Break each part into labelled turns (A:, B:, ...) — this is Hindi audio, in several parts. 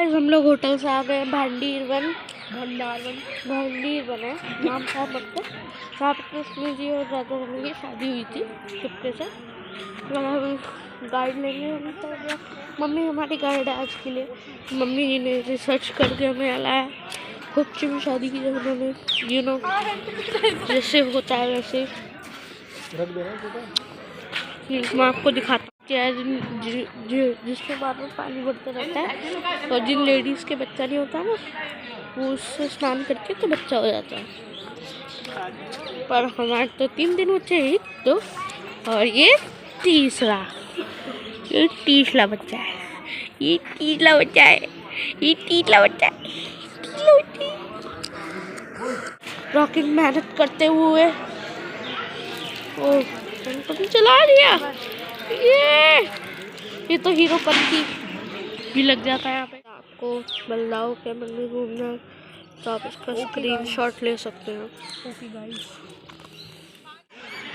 A: आज हम लोग होटल से आ गए भंडारवन है नाम था मतलब। वहाँ पर कृष्ण जी और राधा रानी की शादी हुई थी चुपके से। हम गाइड लेंगे तो मम्मी हमारी गाइड है आज के लिए। मम्मी जी ने रिसर्च करके हमें लाया। खूब अच्छी शादी की है उन्होंने, यू नो जैसे होता है वैसे। मैं आपको दिखाती हूँ जिसमें बार बार पानी बढ़ता रहता है और जिन लेडीज़ के बच्चा नहीं होता ना वो उससे स्नान करके तो बच्चा हो जाता है। पर हमारे तो 3 दिन बच्चे ही तो, और ये तीसरा बच्चा है। ये तीसरा बच्चा है। रॉकिंग मेहनत करते हुए ओ चला दिया। ये तो हीरोपंती भी लग जाता है यहाँ पे। आपको बलदाऊ के मंदिर घूमना तो आप इसका स्क्रीनशॉट ले सकते हैं।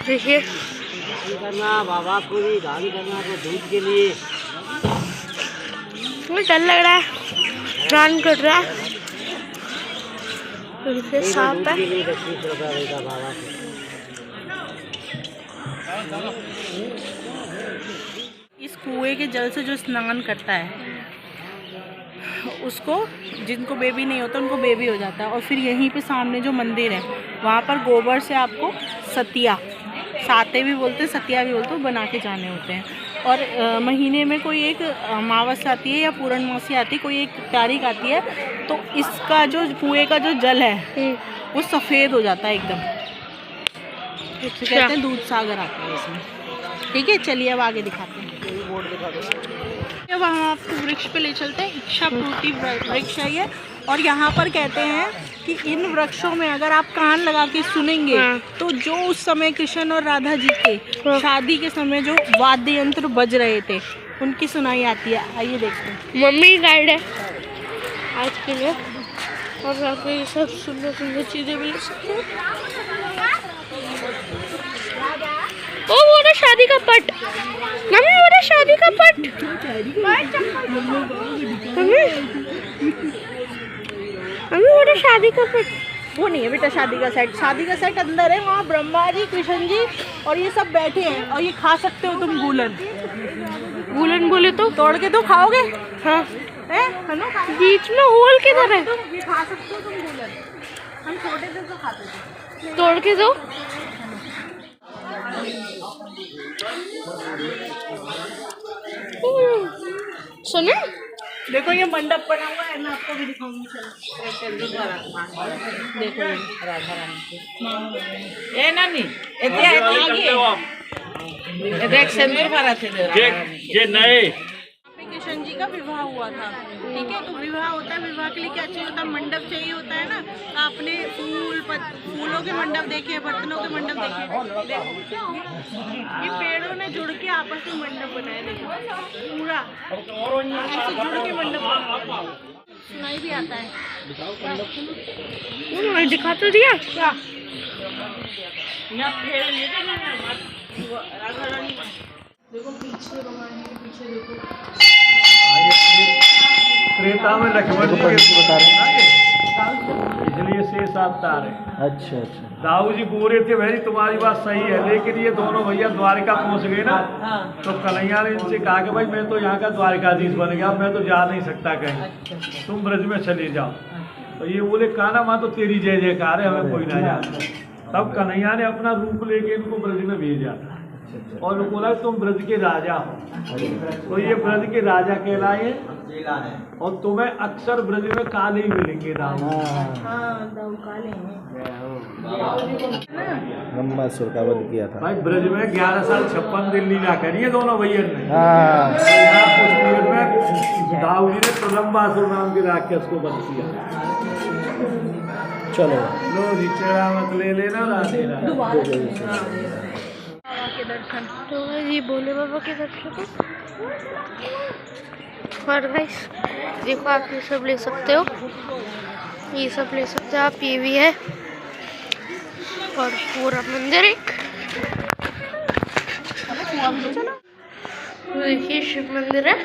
A: देखिए
B: करना बाबा को भी दान करना तो दूध के लिए
A: मुझे डर लग रहा है। स्नान कर रहा है सांप है।
C: इस कुएं के जल से जो स्नान करता है उसको, जिनको बेबी नहीं होता उनको बेबी हो जाता है। और फिर यहीं पे सामने जो मंदिर है वहाँ पर गोबर से आपको साते भी बोलते हैं, सतिया भी बोलते हैं, बना के जाने होते हैं। और महीने में कोई एक अमावस्या आती है या पूर्णमासी आती है, कोई एक तारीख आती है, तो इसका जो कुएं का जो जल है वो सफ़ेद हो जाता है एकदम। कहते हैं दूध सागर आता है इसमें। ठीक है, चलिए अब आगे दिखाते हैं। अब हम आपको वृक्ष पे ले चलते हैं। इच्छापूर्ति वृक्ष है ये। और यहाँ पर कहते हैं कि इन वृक्षों में अगर आप कान लगा के सुनेंगे तो जो उस समय कृष्ण और राधा जी के शादी के समय जो वाद्य यंत्र बज रहे थे उनकी सुनाई आती है। आइए देखते हैं।
A: मम्मी गाइड है आज के लिए और यहाँ पे ये सब सुंदर सुंदर चीजें भी ले सकते हैं। ओ वो ना शादी का पट, मम्मी वो ना शादी का पट। मम्मी वो ना शादी का पट।
C: वो नहीं है बेटा शादी का सेट। शादी का सेट अंदर है, वहाँ ब्रह्मा जी, कृष्ण जी और ये सब बैठे हैं। और ये खा सकते हो तुम गूलन बोले तो तोड़ के तो खाओगे।
A: हाँ
C: है ना,
A: बीच में होल किधर है?
C: ये खा सकते हो तुम गूलन। हम छोटे थे तो खाते थे।
A: तोड़ के दो। सुने
C: देखो ये मंडप बना हुआ है, मैं आपको भी दिखाऊंगी। देखो राधा रानी की ए नानी
B: ये नए
C: कृष्ण जी का विवाह हुआ था। ठीक है, तो विवाह होता है, विवाह के लिए क्या चाहिए होता है? मंडप चाहिए होता है ना। तो आपने फूलों के मंडप देखे, बर्तनों के मंडप देखे। ये पेड़ों ने जुड़ के आपस में मंडप बनाए। देखो पूरा ऐसे जुड़ के मंडप सुनाई भी आता है।
A: दिखा तो दिया क्या?
C: राधा रानी देखो पीछे, भगवान के पीछे देखो।
B: त्रेता में लक्ष्मण जी के बता रहे हैं, इसलिए शेष अवतार है।
D: अच्छा अच्छा।
B: दाऊ जी बोल रहे थे भाई तुम्हारी बात सही है, लेकिन ये दोनों भैया द्वारिका पहुंच गए ना, तो कन्हैया ने इनसे कहा कि भाई मैं तो यहाँ का द्वारिकाधीश बन गया, मैं तो जा नहीं सकता कहीं, तुम ब्रज में चले जाओ। तो ये बोले काना माँ तो तेरी जय जयकार है, हमें कोई ना जाता। तब कन्हैया ने अपना रूप लेके इनको ब्रज में भेजा और बोला तुम ब्रज के राजा हो। तो ये ब्रज के राजा कहलाए और तुम्हें अक्सर ब्रज में काले ही मिलेंगे।
D: ब्रह्मासुर का वध किया था
B: भाई ब्रज में 11 साल 56 दिन लीला करी है दोनों भैया ने। दाऊ जी ने प्रलम्बासुर नाम के राक्षस को वध किया।
D: चलो
B: लो रिचड़ा मत ले लेना
C: के दर्शन।
A: तो ये भोले बाबा के दर्शन। और गाइस देखो आप ये सब ले सकते हो, ये सब ले सकते हो आप। ये भी है और पूरा मंदिर एक। देखिए शिव मंदिर है।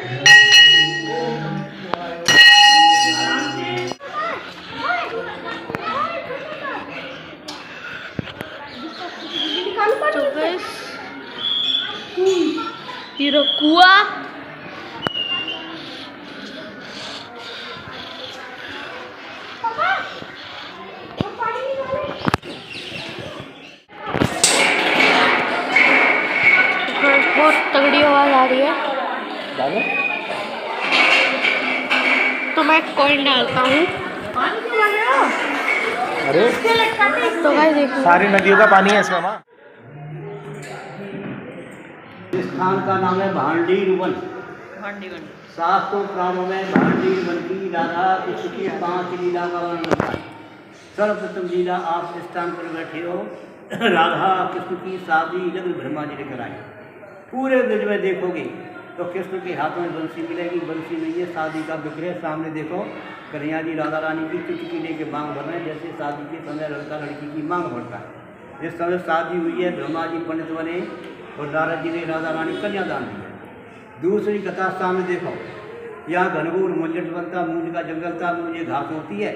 A: तो मैं कॉइन डालता हूँ।
D: अरे
A: तो गाइस देखो
D: सारी नदियों का पानी है इसमें माँ।
E: इस स्थान का नाम है भांडीर वन। शास्त्रों पुराणों में भांडीर वन की राधा कृष्ण की 5 लीला का वर्णन होता है। सर्वप्रथम लीला आप इस स्थान पर बैठे हो, राधा कृष्ण की शादी जब ब्रह्मा जी ने कराई। पूरे ब्रज में देखोगे तो कृष्ण के हाथों में बंसी मिलेगी। बंसी नहीं है, शादी का विग्रह। सामने देखो कन्हैया जी राधा रानी की चुटकी लेके मांग भर रहे हैं, जैसे शादी के समय लड़का लड़की की मांग भरता है। जिस समय शादी हुई है, ब्रह्मा जी पंडित बने और नारद जी ने राधा रानी कन्यादान दिया। दूसरी कथा सामने देखो, यहाँ घनघोर मुंजट बनता, मूंज का जंगल था, मूंज घास होती है।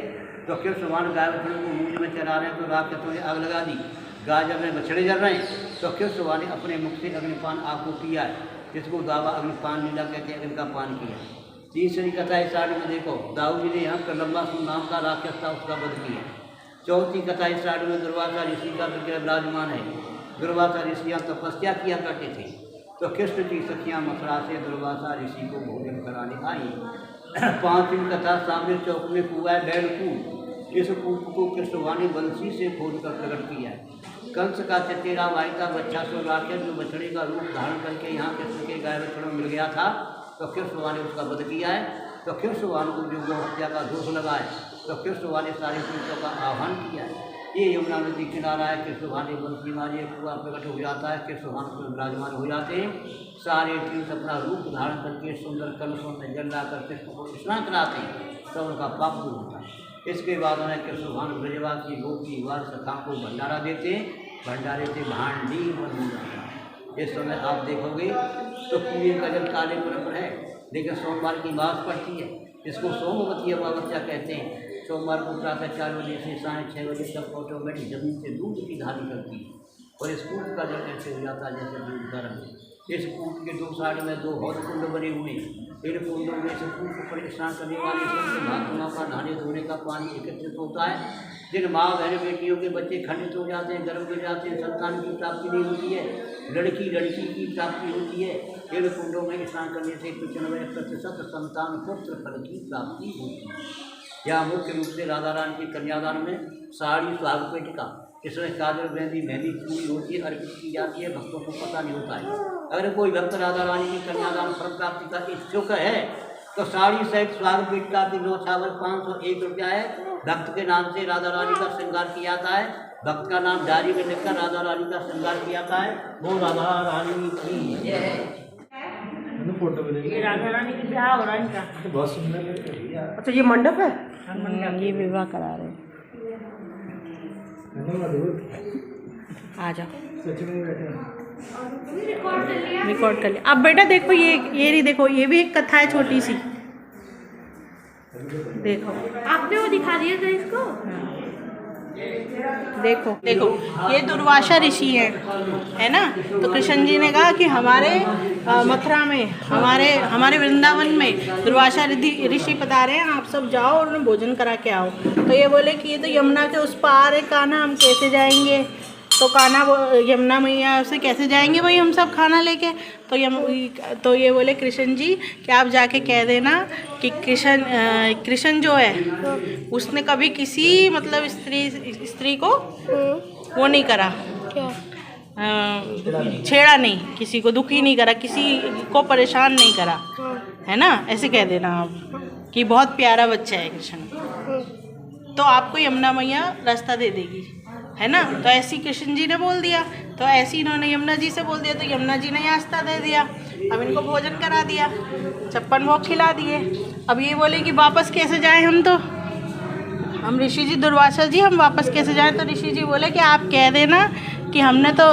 E: तो कृष्ण भगवान गाय बछड़ों को मूंज में चरा रहे हैं, तो राक्षसों ने आग लगा दी। गाय जब में बछड़े जल रहे हैं, तो कृष्ण भगवान ने अपने मुख से अग्निपान आग को पिया है, जिसको दावा अग्निपान लीला कहते हैं, अग्नि का पान किया। तीसरी कथा इस साइड में देखो, दाऊ जी ने यहाँ प्रलंबासुर नाम का राक्षस था, उसका वध किया। चौथी कथा इस साइड में दुर्वासा ऋषि का विग्रह विराजमान है। दुर्वासा ऋषि यहाँ तपस्या किया करते थे, तो कृष्ण की सखियाँ मथुरा से दुर्वासा ऋषि को भोजन कराने आई। पांचवी कथा सामने चौक में कुआ है, बैल कूप। इस कूप को कृष्ण भगवान ने बंसी से खोद कर प्रकट किया है। कंस का चचेरा भाई था बच्चासुर राक्षस, जो बछड़े का रूप धारण करके यहाँ कृष्ण के गाय बछड़ों में मिल गया था, तो कृष्ण भगवान ने उसका वध किया है। तो कृष्ण भगवान को जो गौ हत्या का दोष लगा है, तो कृष्ण भगवान ने सारी तीर्थों का आह्वान किया है। ये यमुना नदी किनारा है। कृष्ण भगवान ने बंसी मारी, कुआ प्रकट हो जाता है, कृष्ण भगवान को विराजमान हो जाते हैं। सारे तीर्थ अपना रूप धारण करके सुंदर कलशों में जल ला कर कृष्ण को स्नान कराते हैं, तो उनका पाप दूर होता है। इसके बाद उन्हें कृष्ण भगवान ब्रजवासी गोपी वार सखा को भंडारा देते हैं। भंडारे से भांडी बन जाता है। इस समय आप देखोगे तो कुएं का जल काले पर है, लेकिन सोमवार की बात पड़ती है, इसको सोमवती अमावस्या कहते हैं। सोमवार को प्रातः 4 बजे से 6:30 बजे तक ऑटोमेटिक जमीन से दूध की धारी करती है, और इस कूप का जल ऐसे हो जाता है जैसे दूध गर्म है। इस कूप के 2 साइड में 2 हौद कुंड बने हुए हैं। इन कुंडों में से कूप पर स्नान करने वाले सबसे महात्माओं का नहाने धोने का पानी एकत्रित होता है। जिन माँ बहन बेटियों के बच्चे खंडित हो जाते हैं, गर्भ गिर जाते हैं, संतान की प्राप्ति नहीं होती है, लड़की की प्राप्ति होती है, इन कुंडों में स्नान करने से 95% संतान पुत्र फल की प्राप्ति होती है। यहाँ मुख्य रूप से राधा रानी के कन्यादान में साड़ी स्वागपेटिका, इसमें काजल मेहंदी चूड़ी होती है, अर्पित की जाती है। भक्तों को पता नहीं होता है। अगर कोई भक्त राधा रानी की कन्यादान फल प्राप्ति का इच्छुक है, तो साड़ी सहित स्वागपेटिका की न्यौछावर 501 रुपया है। भक्त के नाम से राधा रानी का श्रृंगार किया जाता है। भक्त का नाम डायरी में लिखकर राधा रानी का श्रृंगार किया जाता है। वो राधा रानी की
D: फोटो मिलेगी।
C: राधा रानी की ब्याह हो रहा है इनका।
D: बहुत सुंदर।
C: अच्छा, ये मंडप है, ये विवाह करा रहे हैं। आ जाओ, रिकॉर्ड कर लिया। अब बेटा देखो, ये नहीं देखो, ये भी एक कथा है छोटी सी, देखो
A: आपने वो दिखा दिया था इसको।
C: देखो ये दुर्वासा ऋषि है ना। तो कृष्ण जी ने कहा कि हमारे मथुरा में, हमारे वृंदावन में दुर्वासा ऋषि पधारे हैं, आप सब जाओ और उन्हें भोजन करा के आओ। तो ये बोले कि ये तो यमुना के उस पार है, कान्हा हम कैसे जाएंगे। तो कान्हा यमुना मैया से कैसे जाएंगे भाई हम सब खाना लेके। तो ये बोले कृष्ण जी कि आप जाके कह देना कि कृष्ण जो है उसने कभी किसी मतलब स्त्री को वो नहीं करा,
A: क्या
C: छेड़ा नहीं, किसी को दुखी नहीं करा, किसी को परेशान नहीं करा, है ना। ऐसे कह देना आप कि बहुत प्यारा बच्चा है कृष्ण, तो आपको यमुना मैया रास्ता दे देगी, है ना। तो ऐसी कृष्ण जी ने बोल दिया, तो ऐसी इन्होंने यमुना जी से बोल दिया, तो यमुना जी ने रास्ता दे दिया। अब इनको भोजन करा दिया, 56 भोग खिला दिए। अब ये बोले कि वापस कैसे जाएं हम ऋषि जी, दुर्वासा जी, हम वापस कैसे जाएं। तो ऋषि जी बोले कि आप कह देना कि हमने तो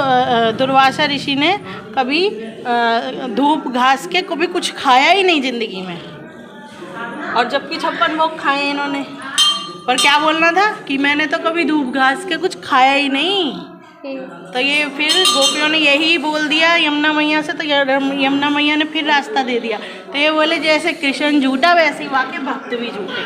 C: दुर्वासा ऋषि ने कभी धूप घास के कभी कुछ खाया ही नहीं ज़िंदगी में, और जबकि 56 भोग खाए इन्होंने, पर क्या बोलना था कि मैंने तो कभी धूप घास के कुछ खाया ही नहीं। तो ये फिर गोपियों ने यही बोल दिया यमुना मैया से, तो यमुना मैया ने फिर रास्ता दे दिया। तो ये बोले जैसे कृष्ण झूठा वैसे ही वाके भक्त भी झूठे।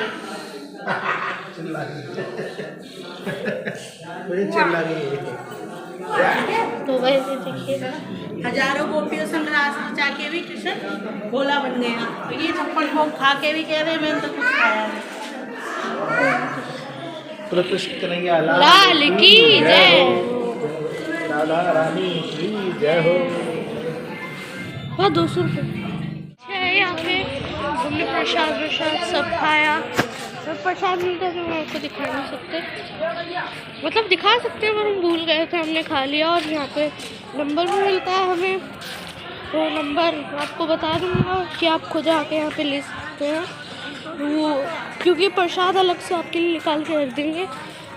A: तो वैसे देखिए
C: हजारों गोपियों संग रास रचा के भी कृष्ण भोला बन गया। ये 56 भोग खा के भी कह रहे मैंने तो कुछ खाया नहीं।
D: प्रतिष्ठित कन्हैया
A: लाल की जय।
D: राधा रानी की जय हो।
A: वह 200 रुपये यहाँ पे हमने प्रसाद सब खाया। सब प्रसाद मिलता है तो हम आपको दिखा नहीं सकते, मतलब दिखा सकते हैं पर हम भूल गए थे, हमने खा लिया। और यहाँ पे नंबर भी मिलता है हमें, वो नंबर आपको बता दूँगा कि आप खुद आके यहाँ पे ले सकते हैं वो, क्योंकि प्रसाद अलग से आपके लिए निकाल के रख देंगे,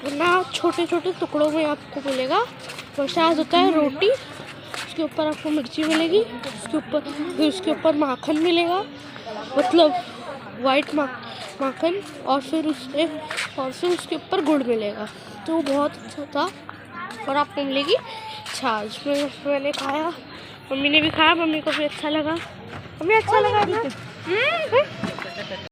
A: वरना छोटे छोटे टुकड़ों में आपको मिलेगा। प्रसाद होता है रोटी, उसके ऊपर आपको मिर्ची मिलेगी, उसके ऊपर माखन मिलेगा, मतलब वाइट माखन, और फिर उसके ऊपर गुड़ मिलेगा। तो वो बहुत अच्छा था। और आपको मिलेगी छाछ। मैंने खाया, मम्मी ने भी खाया, मम्मी को भी अच्छा लगा, हमें अच्छा लगा ना।